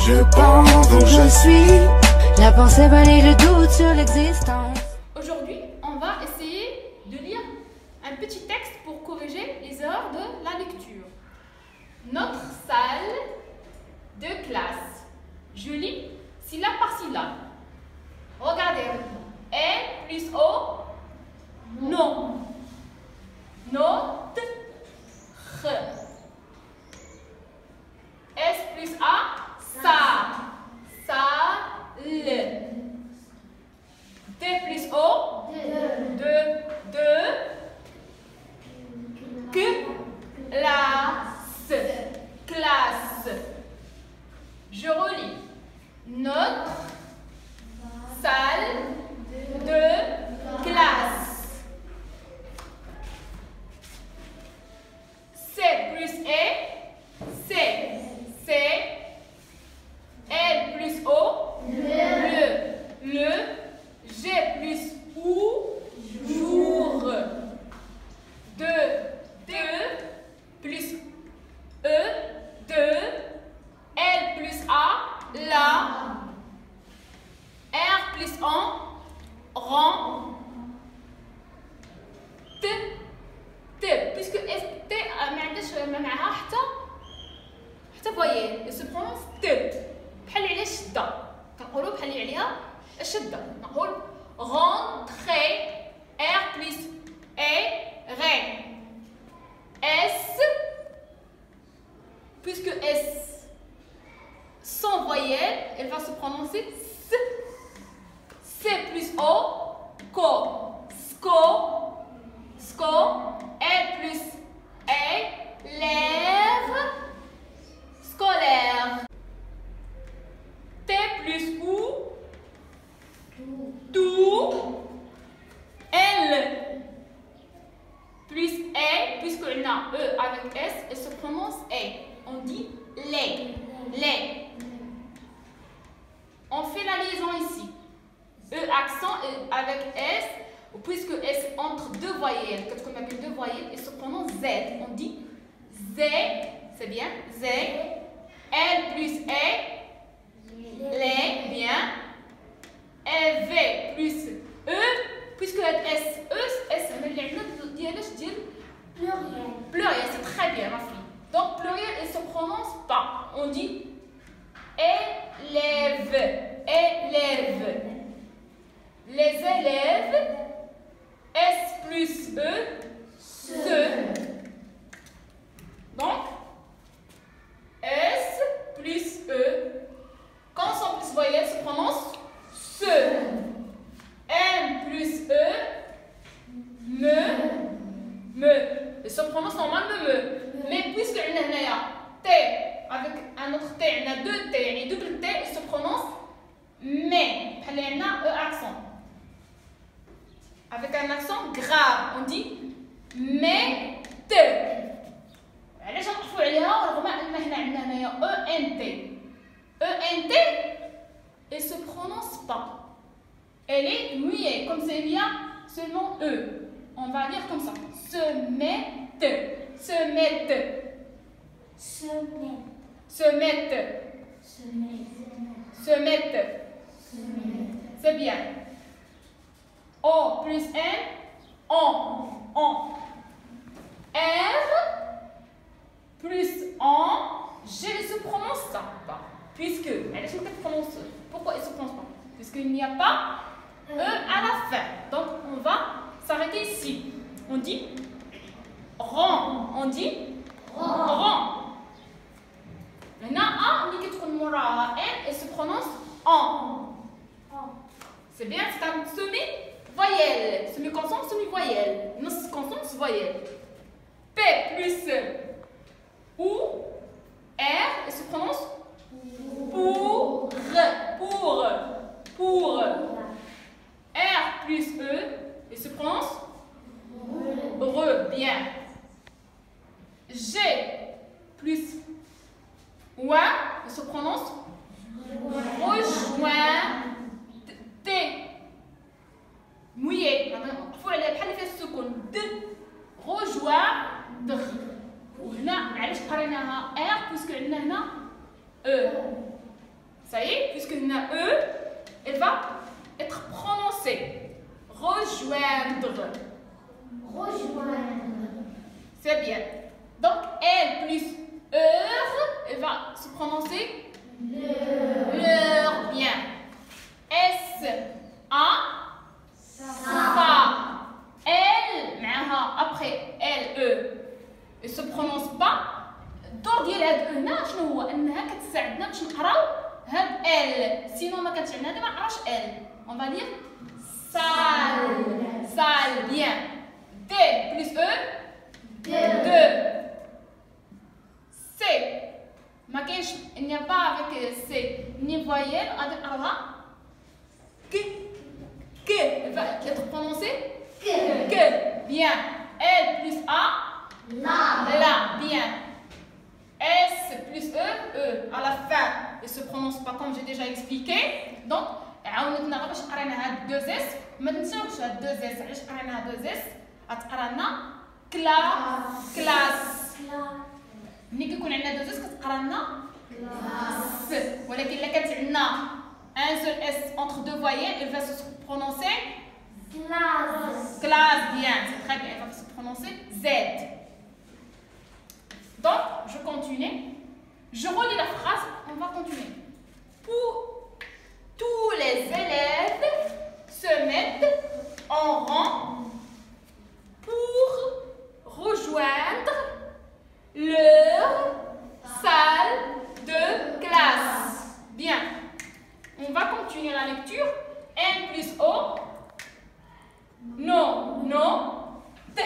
Je pense donc je suis. La pensée balaye le doute sur l'existence. Aujourd'hui, on va essayer de lire un petit texte pour corriger les erreurs de la lecture. Notre salle de classe. Je lis syllabe par syllabe. Regardez avec moi. N plus O, non. Notre. S plus A, ça. Salle. T plus O, de. Classe. Je relis. Notre salle de classe. C plus E, c'est. L plus O, le. G plus OU, jour. De plus E, de. L plus A, la. R plus en, rang. T, puisque T ما عندناش معها حتى voyelle, elle se prononce T. بحال عليها الشدة، كنقولوا بحال عليها الشدة، نقول rentrée. R plus E, ré. S, puisque S sans voyelle, elle va se prononcer S. C plus O, sco. L plus E, l'air. Scolaire. T plus OU, tout. L plus E, puisqu'on a E avec S, elle se prononce E. On dit les. On fait la liaison ici. E accent avec S, puisque S entre deux voyelles, qu'est-ce qu'on appelle deux voyelles, elle se prononce Z. On dit Z, c'est bien, Z. L plus E, les, bien. Et V plus E, puisque S, pluriel, c'est très bien, ma fille. Donc, pluriel, elle ne se prononce pas. On dit élève. Les élèves, S plus E, se. Donc, S plus E, quand son plus voyelle se prononce se. M plus E, me. Elle se prononce normalement me. Mais puisque on a T, avec un autre T, on a deux T, et double T, elle se prononce mais. On a E accent. Avec un accent grave, on dit mais T. علاش نقفوا عليها رغم ان حنا عندنا هنايا ENT, elle se prononce pas. Elle est muette, comme c'est bien seulement E. On va lire comme ça. Se mettent. C'est bien. O plus N, on. R plus en, G ne se prononce pas. Puisque, elle se prononce. Pourquoi elle ne se prononce pas? Puisqu'il n'y a pas E à la fin. Donc, on va s'arrêter ici. On dit rang. On dit rang. Maintenant, A, on dit que elle se prononce en. C'est bien, c'est un semi-voyelle. Semi-consonne, semi-voyelle. Consonne, voyelle. P plus ou, R, elle se prononce pour. R plus E, elle se prononce bien. G plus ouin, elle se prononce rejoint. T, mouillé. Il faut aller à la seconde. D, rejoindre. وهنا علاش قريناها R puisque عندنا هنا Ça y est, puisqu'il y a E, elle va être prononcée. Rejoindre. C'est bien. Donc, elle plus elle va se prononcer leur. Bien. S, A, ça. Elle, après elle, E. Elle se prononce pas. الدور ديال هاد هنا شنو هو؟ انها كتساعدنا باش نقراو هاد ال. سينو ما كانتش عندنا ما نقراوش ال. On va dire salle. Salle. Bien. D plus E. Deux. C. ما كاينش il n'y a pas avec C ni voyelle غادي نقراوها ك. ك. Elle va être prononcée que. Bien. L plus A. La. Bien. S plus E, E à la fin, elle ne se prononce pas comme j'ai déjà expliqué. Donc, عاونتنا باش قرينا هاد 2 اس ما تنساوش هاد 2 اس علاش قرينا هاد 2 اس غتقرانا كلاس. ملي كيكون عندنا 2 اس كتقرانا كلاس. ولكن الا كانت عندنا un seul s entre deux voyelles, elle va se prononcer classe. Bien, c'est très bien, elle va se prononcer Z. Donc, je continue. Je relis la phrase, on va continuer. Pour tous les élèves se mettent en rang pour rejoindre leur salle de classe. Bien. On va continuer la lecture. N plus O. Non, non, T.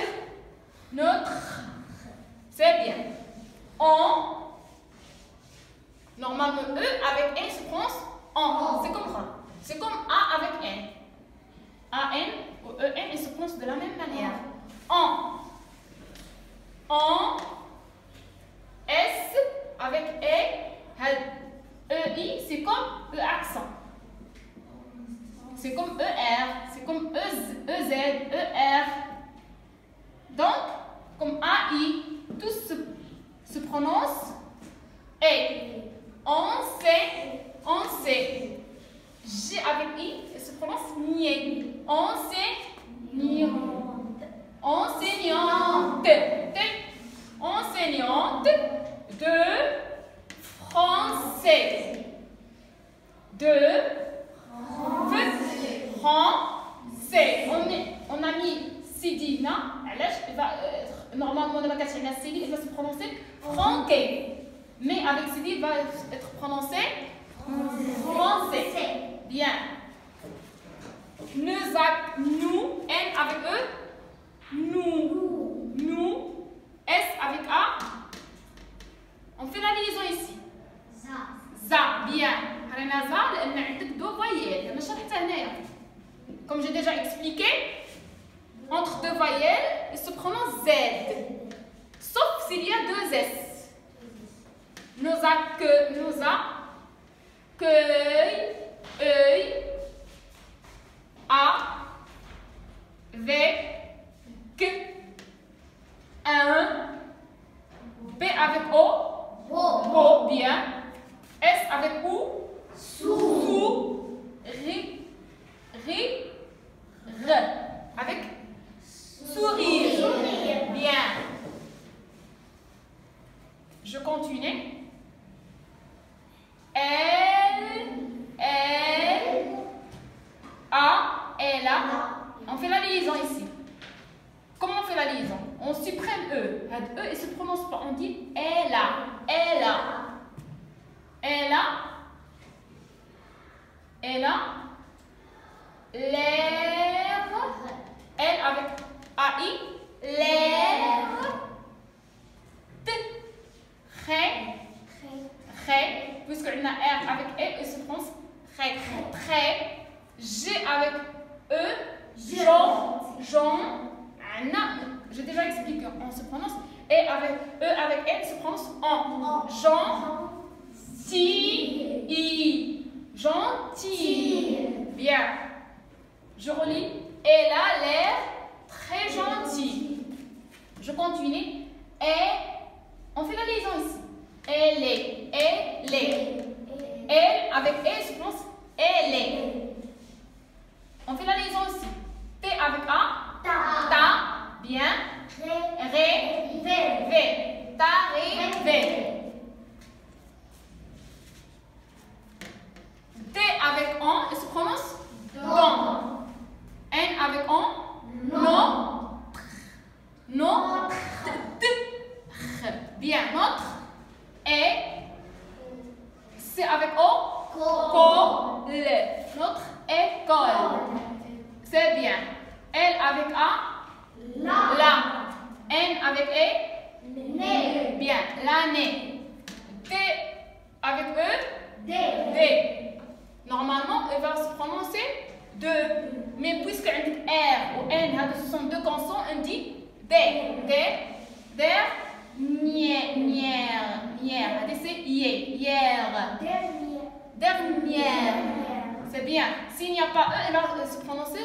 Notre. C'est bien. En. Normalement, E avec N se prononce en. C'est comme ça. C'est comme A avec N. A-N ou E-N, ils se prononcent de la même manière. En. En. S avec E. E-I, c'est comme E accent. C'est comme E-R. C'est comme E-Z, E-R. Donc, comme A-I, tous se prononcent et. On sait. G avec I, elle se prononce nier. Enseignante. Enseignante de français. Français. On a mis Sidina. Elle va normalement, elle va se prononcer franquet. Mais avec Sidi, il va être prononcé français. Bien. Nous, N avec E. Nous, S avec A. On fait la liaison ici. Ça, bien. Deux voyelles. Comme j'ai déjà expliqué, entre deux voyelles, il se prononce Z. Sauf s'il y a 2 S. Nous accueille, œil, avec, un, B avec O, bien, S avec O, sous, avec sourire, bien. Je continue. Elle a. On fait la liaison ici. Comment on fait la liaison? On supprime E. E, il ne se prononce pas. On dit elle a. L'air. Elle avec AI. L'air. Très. Puisqu'on a R avec E, il se prononce très. G avec E. Jean. J'ai déjà expliqué. On se prononce. Et avec E avec N se prononce en. Gentil. Bien. Je relis. Elle a l'air très gentille. Je continue. On fait la liaison ici. Elle est. avec E se prononce elle. On fait la liaison aussi. T avec A. Ta. Bien. Ré. Vé. T'arrivé. T avec on, il se prononce don. N avec on, non. Notre. Bien, notre. Et c'est avec O, col. Notre école. C'est bien. L avec A, la. N avec E, bien, l'année. T avec E, D. Normalement, elle va se prononcer de. Mais puisque on dit R ou N, ce sont deux consonnes, on dit D. Dernière. C'est hier. Dernière. C'est bien. S'il n'y a pas E, elle va se prononcer